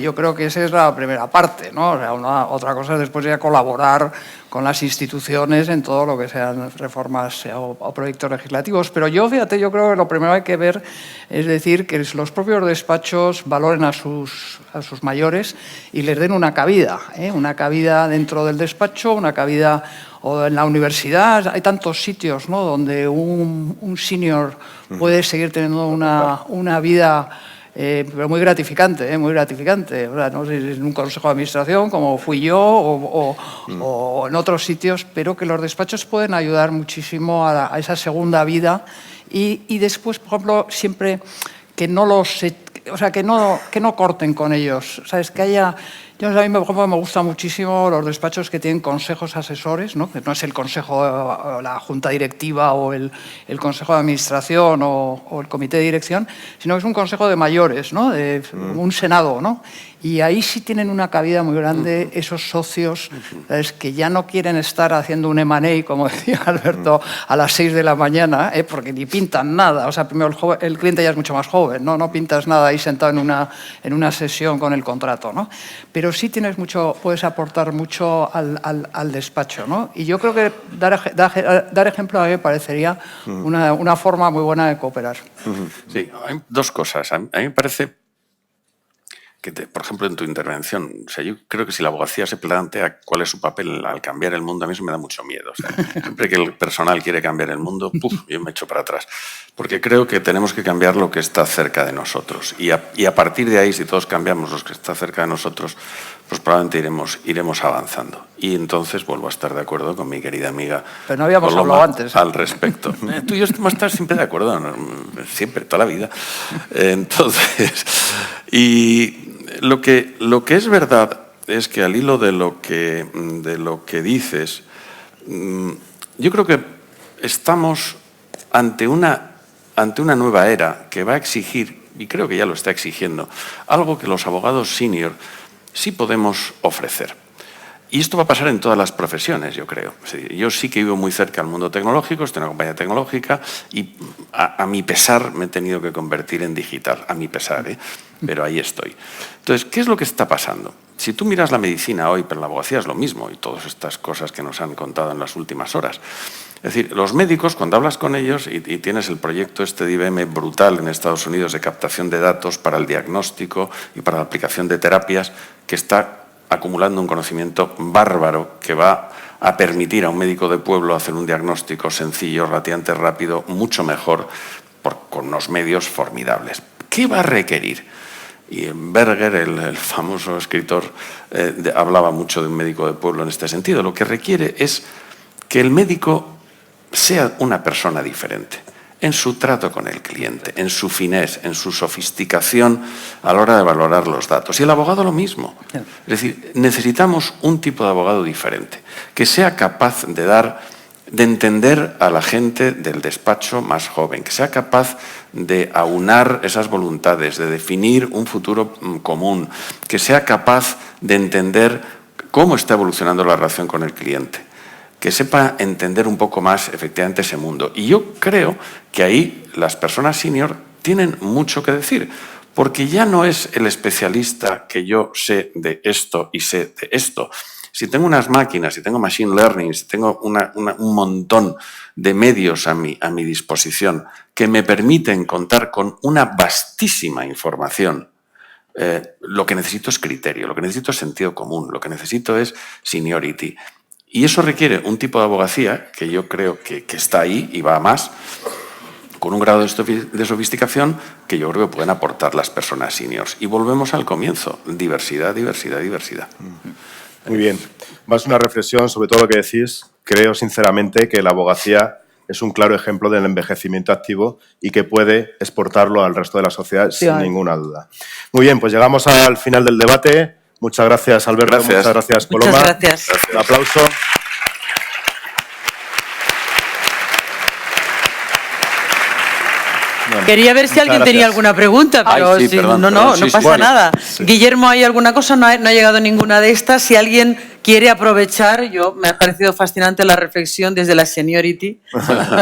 Yo creo que esa es la primera parte, ¿no? O sea, otra cosa es después ya colaborar con las instituciones en todo lo que sean reformas o proyectos legislativos. Pero yo creo que lo primero que hay que ver es decir que los propios despachos valoren a sus mayores y les den una cabida dentro del despacho, una cabida o en la universidad. Hay tantos sitios, ¿no?, donde un senior puede seguir teniendo una vida pero muy gratificante, muy gratificante. O sea, no sé si es en un consejo de administración, como fui yo, o en otros sitios, pero que los despachos pueden ayudar muchísimo a esa segunda vida y después, por ejemplo, siempre que no corten con ellos. ¿Sabes? Que haya... A mí, por ejemplo, me gustan muchísimo los despachos que tienen consejos asesores, ¿no? Que no es el consejo, la junta directiva o el consejo de administración o el comité de dirección, sino que es un consejo de mayores, ¿no? De un senado, ¿no? Y ahí sí tienen una cabida muy grande esos socios, ¿sabes?, que ya no quieren estar haciendo un M&A, como decía Alberto, a las 6 de la mañana, porque ni pintan nada. O sea, primero el cliente ya es mucho más joven, ¿no? No pintas nada ahí sentado en una sesión con el contrato, ¿no? Pero sí puedes aportar mucho al despacho, ¿no? Y yo creo que dar ejemplo a mí me parecería una forma muy buena de cooperar. Sí, hay dos cosas. A mí me parece que, por ejemplo, en tu intervención, o sea, yo creo que si la abogacía se plantea cuál es su papel al cambiar el mundo, a mí eso me da mucho miedo. O sea, siempre que el personal quiere cambiar el mundo, yo me echo para atrás. Porque creo que tenemos que cambiar lo que está cerca de nosotros. Y a partir de ahí, si todos cambiamos lo que está cerca de nosotros, pues probablemente iremos avanzando. Y entonces vuelvo a estar de acuerdo con mi querida amiga Pero no habíamos Coloma hablado antes. al respecto. Tú y yo vamos a estar siempre de acuerdo, ¿no? Siempre, toda la vida. Entonces, y lo que es verdad es que al hilo de lo que dices, yo creo que estamos ante una nueva era que va a exigir, y creo que ya lo está exigiendo, algo que los abogados senior sí podemos ofrecer. Y esto va a pasar en todas las profesiones, yo creo. Yo sí que vivo muy cerca del mundo tecnológico, estoy en una compañía tecnológica y a mi pesar me he tenido que convertir en digital, a mi pesar, pero ahí estoy. Entonces, ¿qué es lo que está pasando? Si tú miras la medicina hoy, pero la abogacía es lo mismo y todas estas cosas que nos han contado en las últimas horas, Es decir, los médicos, cuando hablas con ellos y tienes el proyecto este de IBM brutal en Estados Unidos de captación de datos para el diagnóstico y para la aplicación de terapias, que está acumulando un conocimiento bárbaro que va a permitir a un médico de pueblo hacer un diagnóstico sencillo, relativamente rápido, mucho mejor, con unos medios formidables. ¿Qué va a requerir? Y Berger, el famoso escritor, hablaba mucho de un médico de pueblo en este sentido. Lo que requiere es que el médico sea una persona diferente en su trato con el cliente, en su finés, en su sofisticación a la hora de valorar los datos. Y el abogado lo mismo. Es decir, necesitamos un tipo de abogado diferente, que sea capaz de entender a la gente del despacho más joven, que sea capaz de aunar esas voluntades, de definir un futuro común, que sea capaz de entender cómo está evolucionando la relación con el cliente, que sepa entender un poco más efectivamente ese mundo. Y yo creo que ahí las personas senior tienen mucho que decir, porque ya no es el especialista que yo sé de esto y sé de esto. Si tengo unas máquinas, si tengo machine learning, si tengo un montón de medios a mi disposición que me permiten contar con una vastísima información, lo que necesito es criterio, lo que necesito es sentido común, lo que necesito es seniority. Y eso requiere un tipo de abogacía que yo creo que está ahí y va a más, con un grado de sofisticación que yo creo que pueden aportar las personas seniors. Y volvemos al comienzo, diversidad, diversidad, diversidad. Muy bien. Más una reflexión sobre todo lo que decís. Creo sinceramente que la abogacía es un claro ejemplo del envejecimiento activo y que puede exportarlo al resto de la sociedad sin ninguna duda. Muy bien, pues llegamos al final del debate. Muchas gracias, Alberto. Gracias. Muchas gracias, Coloma. Muchas gracias. Un aplauso. Bueno, Quería ver si alguien tenía alguna pregunta, pero Ay, sí, perdón, no sí, pasa bueno, nada. Guillermo, ¿hay alguna cosa? No ha llegado ninguna de estas. Si alguien quiere aprovechar, me ha parecido fascinante la reflexión desde la seniority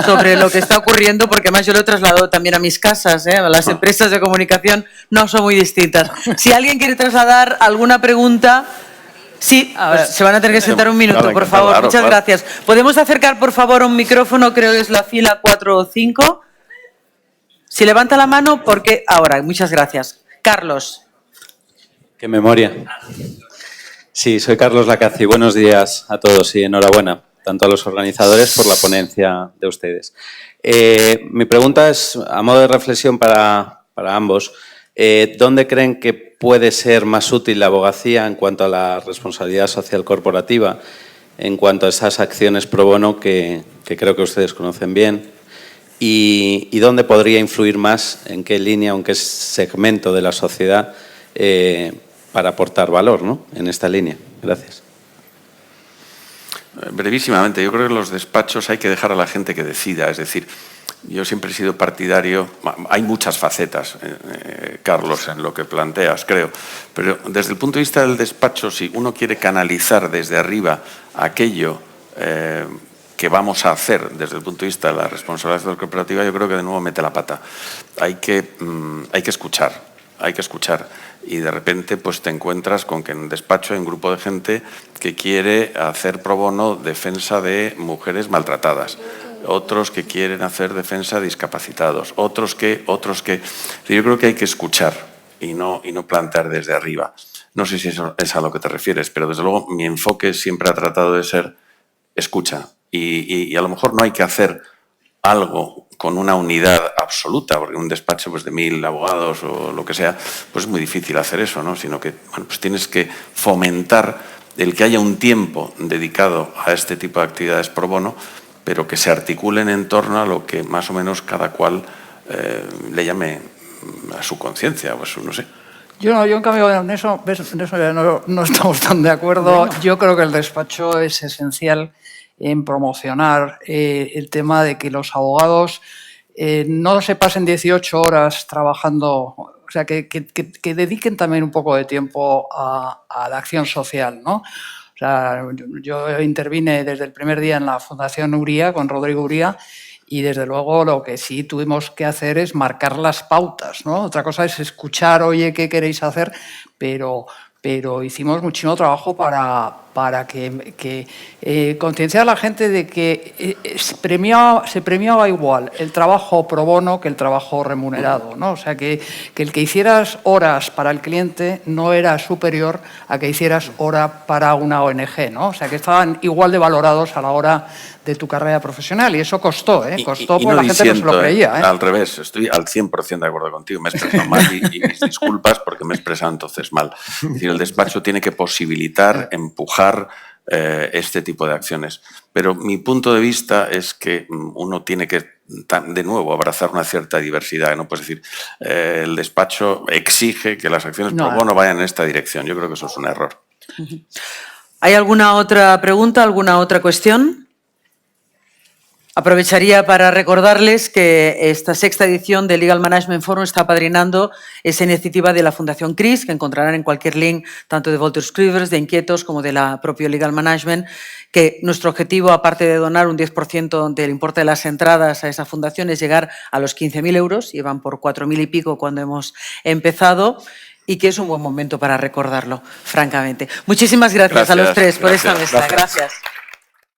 sobre lo que está ocurriendo, porque además yo lo he trasladado también a mis casas, ¿eh? Las empresas de comunicación no son muy distintas. Si alguien quiere trasladar alguna pregunta... Sí, pues se van a tener que sentar un minuto, por favor. Claro, Muchas gracias. ¿Podemos acercar, por favor, un micrófono? Creo que es la fila 4 o 5. Si levanta la mano, porque ahora. Muchas gracias. Carlos. ¡Qué memoria! Sí, soy Carlos Lacazi. Buenos días a todos y enhorabuena, tanto a los organizadores por la ponencia de ustedes. Mi pregunta es, a modo de reflexión para ambos, ¿dónde creen que puede ser más útil la abogacía en cuanto a la responsabilidad social corporativa, en cuanto a esas acciones pro bono que creo que ustedes conocen bien? ¿Y dónde podría influir más, en qué línea o en qué segmento de la sociedad para aportar valor, ¿no?, en esta línea? Gracias. Brevísimamente, yo creo que en los despachos hay que dejar a la gente que decida. Es decir, yo siempre he sido partidario, hay muchas facetas, Carlos, en lo que planteas, creo, pero desde el punto de vista del despacho, si uno quiere canalizar desde arriba aquello que vamos a hacer desde el punto de vista de la responsabilidad corporativa, yo creo que de nuevo mete la pata. Hay que escuchar. Y de repente pues te encuentras con que en un despacho hay un grupo de gente que quiere hacer pro bono defensa de mujeres maltratadas, otros que quieren hacer defensa de discapacitados, otros que... Yo creo que hay que escuchar y no plantear desde arriba. No sé si eso es a lo que te refieres, pero desde luego mi enfoque siempre ha tratado de ser escucha. Y a lo mejor no hay que hacer algo con una unidad absoluta, porque un despacho pues, de 1000 abogados o lo que sea, pues es muy difícil hacer eso, ¿no? Sino que pues tienes que fomentar el que haya un tiempo dedicado a este tipo de actividades pro bono, pero que se articulen en torno a lo que más o menos cada cual le llame a su conciencia, pues no sé. Yo en cambio, en eso ya no estamos tan de acuerdo. Bueno. Yo creo que el despacho es esencial en promocionar el tema de que los abogados no se pasen 18 horas trabajando, o sea, que dediquen también un poco de tiempo a la acción social, ¿no? O sea, yo intervine desde el primer día en la Fundación Uría, con Rodrigo Uría, y desde luego lo que sí tuvimos que hacer es marcar las pautas, ¿no? Otra cosa es escuchar, oye, ¿qué queréis hacer? Pero hicimos muchísimo trabajo para para concienciar a la gente de que se premiaba igual el trabajo pro bono que el trabajo remunerado, ¿no? O sea, que el que hicieras horas para el cliente no era superior a que hicieras hora para una ONG, ¿no? O sea, que estaban igual de valorados a la hora de tu carrera profesional, y eso costó, costó porque la gente no se lo creía. Al revés, estoy al 100% de acuerdo contigo, me he expresado mal y mis disculpas porque me he expresado entonces mal. Es decir, el despacho tiene que posibilitar, empujar este tipo de acciones. Pero mi punto de vista es que uno tiene que, de nuevo, abrazar una cierta diversidad. No puedes decir, el despacho exige que las acciones pro bono vayan en esta dirección. Yo creo que eso es un error. ¿Hay alguna otra pregunta, alguna otra cuestión? Aprovecharía para recordarles que esta 6ª edición del Legal Management Forum está apadrinando esa iniciativa de la Fundación CRIS, que encontrarán en cualquier link, tanto de Wolters Kluwer, de Inquietos, como de la propia Legal Management, que nuestro objetivo, aparte de donar un 10% del importe de las entradas a esa fundación, es llegar a los 15.000 euros, y van por 4.000 y pico cuando hemos empezado, y que es un buen momento para recordarlo, francamente. Muchísimas gracias a los tres por esta mesa. Gracias.